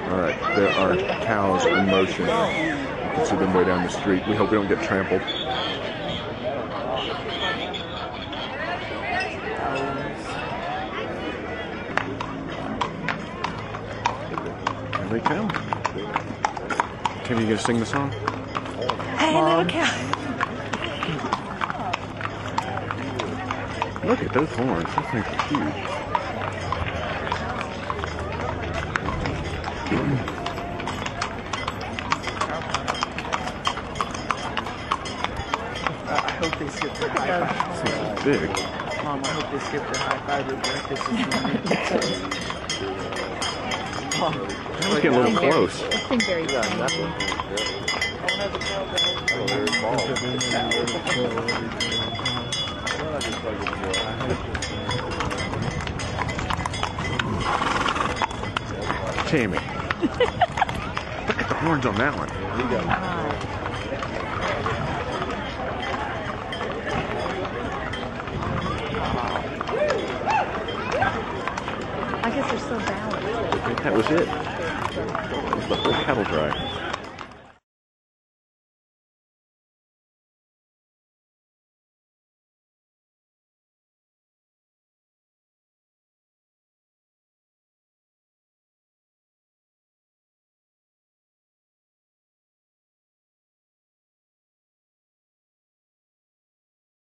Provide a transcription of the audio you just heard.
Alright, there are cows in motion. You can see them way down the street. We hope we don't get trampled. Here they come. Tim, you gonna sing the song? Hey, little cow. Look at those horns. Those things are huge. I hope they skip their high five. This thing is big. Mom, I hope they skip their high five with breakfast this morning. Let's get a little close. It's been very funny. Tammy. Look at the horns on that one. I guess they're so balanced. I think that was it. That was the whole cattle drive.